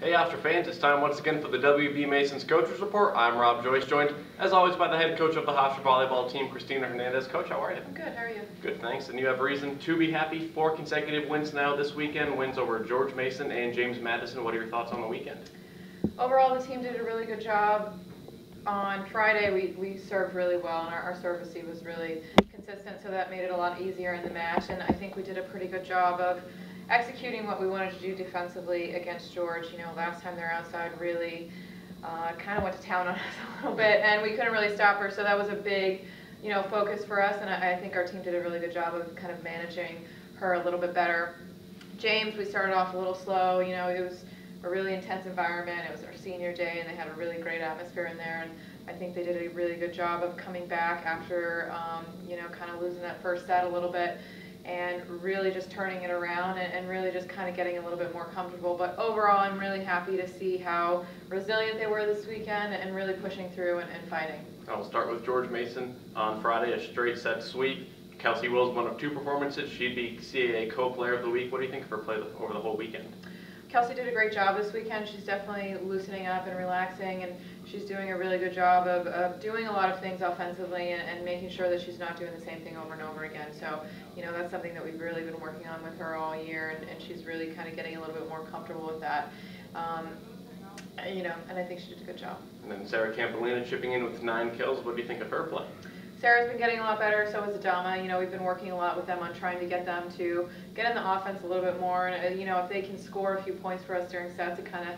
Hey Hofstra fans, it's time once again for the WB Mason's Coaches Report. I'm Rob Joyce, joined as always by the head coach of the Hofstra volleyball team, Kristina Hernandez. Coach, how are you? I'm good, how are you? Good, thanks. And you have reason to be happy. 4 consecutive wins now this weekend, wins over George Mason and James Madison. What are your thoughts on the weekend? Overall, the team did a really good job. On Friday, we served really well, and our service receive was really consistent, so that made it a lot easier in the match. And I think we did a pretty good job of executing what we wanted to do defensively against George. You know, last time they're outside really kind of went to town on us a little bit, and we couldn't really stop her, so that was a big, focus for us, and I think our team did a really good job of kind of managing her a little bit better. James, we started off a little slow. It was a really intense environment. It was our senior day, and they had a really great atmosphere in there, and I think they did a really good job of coming back after, kind of losing that first set a little bit, and really just turning it around and really just kind of getting a little bit more comfortable. But overall, I'm really happy to see how resilient they were this weekend and really pushing through and fighting. I'll start with George Mason on Friday, a straight set sweep. Kelsy Wills, one of 2 performances. She'd be CAA co-player of the week. What do you think of her play over the whole weekend? Kelsy did a great job this weekend. She's definitely loosening up and relaxing, and she's doing a really good job of doing a lot of things offensively and making sure that she's not doing the same thing over and over again. So, that's something that we've really been working on with her all year, and she's really kind of getting a little bit more comfortable with that. And I think she did a good job. And then Sarah Campbell chipping in with 9 kills. What do you think of her play? Sarah's been getting a lot better, so is Adama. We've been working a lot with them on trying to get them to get in the offense a little bit more. And, if they can score a few points for us during sets, it kind of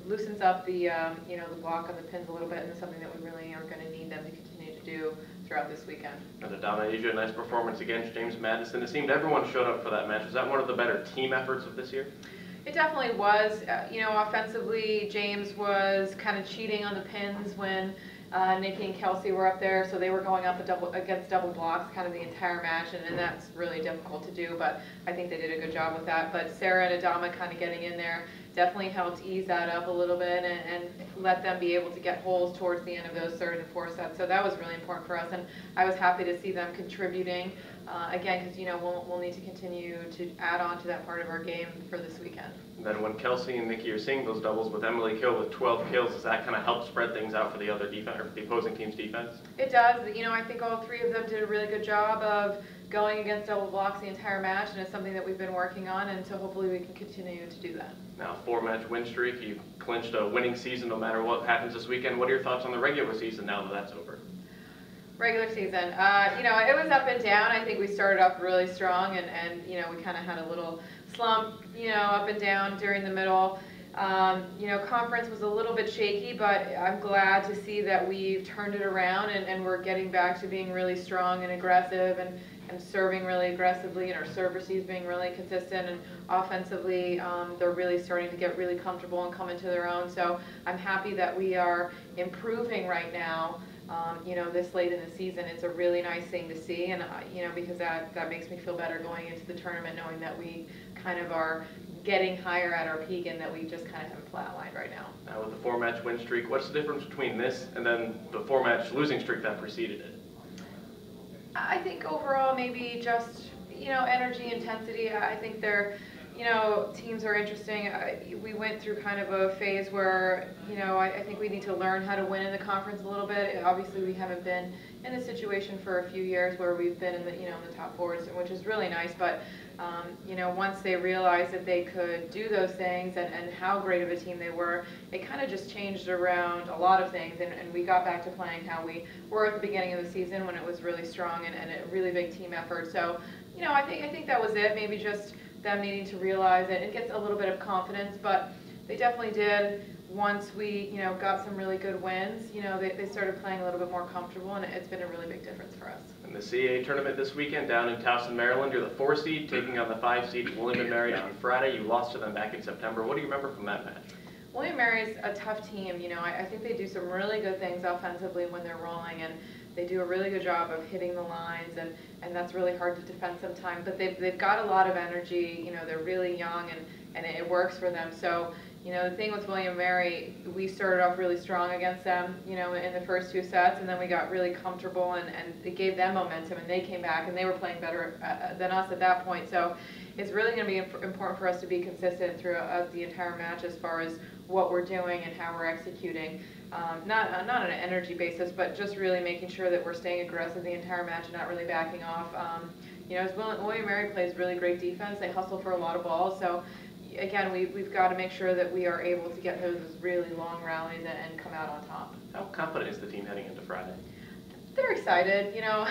loosens up the, the block on the pins a little bit, and it's something that we really are going to need them to continue to do throughout this weekend. And Adama, a nice performance against James Madison. It seemed everyone showed up for that match. Was that one of the better team efforts of this year? It definitely was. Offensively, James was kind of cheating on the pins when Nikki and Kelsy were up there, so they were going up against double blocks kind of the entire match, and that's really difficult to do, but I think they did a good job with that. But Sarah and Adama kind of getting in there definitely helped ease that up a little bit and let them be able to get holes towards the end of those 3rd and 4th sets. So that was really important for us, and I was happy to see them contributing again, because we'll need to continue to add on to that part of our game for this weekend. And then when Kelsy and Nikki are seeing those doubles with Emily Kill with 12 kills, does that kind of help spread things out for the other defense, or the opposing team's defense? It does. I think all 3 of them did a really good job of going against double blocks the entire match, and it's something that we've been working on, and so hopefully we can continue to do that. Now, 4-match win streak. You've clinched a winning season no matter what happens this weekend. What are your thoughts on the regular season now that that's over? Regular season, it was up and down. I think we started off really strong, and we kind of had a little slump, up and down during the middle. Conference was a little bit shaky, but I'm glad to see that we've turned it around and we're getting back to being really strong and aggressive and serving really aggressively, and our serve receives being really consistent, and offensively they're really starting to get really comfortable and come into their own. So I'm happy that we are improving right now. This late in the season, it's a really nice thing to see, and because that makes me feel better going into the tournament, knowing that we kind of are getting higher at our peak and that we just kind of have a flatline right now. Now with the 4-match win streak, what's the difference between this and then the 4-match losing streak that preceded it? I think overall maybe just energy, intensity. I think they're teams are interesting. We went through kind of a phase where, I think we need to learn how to win in the conference a little bit. Obviously, we haven't been in this situation for a few years where we've been in the, in the top 4s, which is really nice. But, once they realized that they could do those things and how great of a team they were, it kind of just changed around a lot of things. And we got back to playing how we were at the beginning of the season when it was really strong and a really big team effort. So, I think that was it. Maybe just them needing to realize it. It gets a little bit of confidence, but they definitely did. Once we, got some really good wins, they started playing a little bit more comfortable, and it's been a really big difference for us. In the CAA tournament this weekend down in Towson, Maryland, you're the 4 seed taking on the 5 seed William & Mary on Friday. You lost to them back in September. What do you remember from that match? William & Mary's a tough team. I think they do some really good things offensively when they're rolling, and they do a really good job of hitting the lines, and that's really hard to defend sometimes. But they've got a lot of energy. They're really young, and it works for them. So, You know, the thing with William & Mary, we started off really strong against them, you know, in the first 2 sets, and then we got really comfortable, and it gave them momentum, and they came back, and they were playing better than us at that point. So it's really going to be important for us to be consistent throughout the entire match as far as what we're doing and how we're executing. Not on an energy basis, but just really making sure that we're staying aggressive the entire match and not really backing off. You know, as William & Mary plays really great defense, they hustle for a lot of balls, so again, we've got to make sure that we are able to get those really long rallies and come out on top. How confident is the team heading into Friday? They're excited, you know.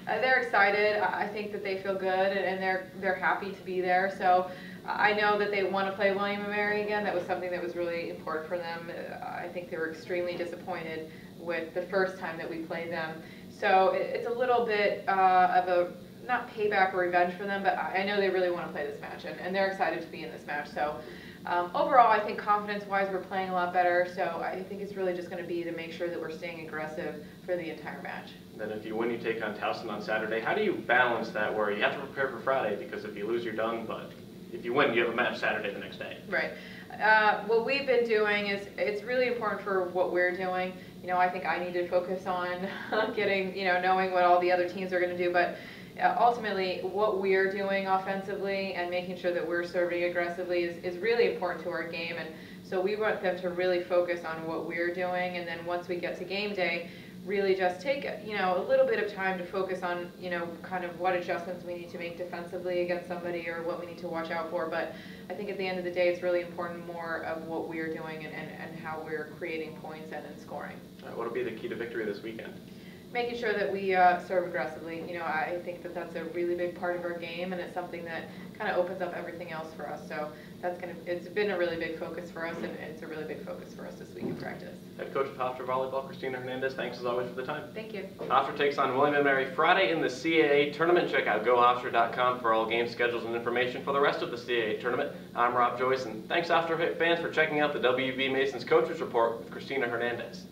They're excited. I think that they feel good, and they're happy to be there. So I know that they want to play William & Mary again. That was something that was really important for them. I think they were extremely disappointed with the first time that we played them. So it's a little bit of a, not payback or revenge for them, but I know they really want to play this match, and they're excited to be in this match. So overall, I think confidence-wise, we're playing a lot better. So I think it's really just going to be to make sure that we're staying aggressive for the entire match. Then if you win, you take on Towson on Saturday. How do you balance that where you have to prepare for Friday, because if you lose, you're done, but if you win, you have a match Saturday the next day? Right. What we've been doing is, it's really important for what we're doing. You know, I think I need to focus on getting, you know, knowing what all the other teams are going to do, but ultimately, what we're doing offensively and making sure that we're serving aggressively is really important to our game. And so we want them to really focus on what we're doing. And then once we get to game day, really just take, you know, a little bit of time to focus on, you know, kind of what adjustments we need to make defensively against somebody or what we need to watch out for. But I think at the end of the day, it's really important more of what we're doing and how we're creating points and scoring. What will be the key to victory this weekend? Making sure that we serve aggressively. You know, I think that that's a really big part of our game, and it's something that kind of opens up everything else for us. So it's been a really big focus for us, and it's a really big focus for us this week in practice. Head coach of Hofstra Volleyball, Kristina Hernandez, thanks as always for the time. Thank you. Hofstra takes on William & Mary Friday in the CAA tournament. Check out GoHofstra.com for all game schedules and information for the rest of the CAA tournament. I'm Rob Joyce, and thanks Hofstra fans for checking out the WB Mason's Coaches Report with Kristina Hernandez.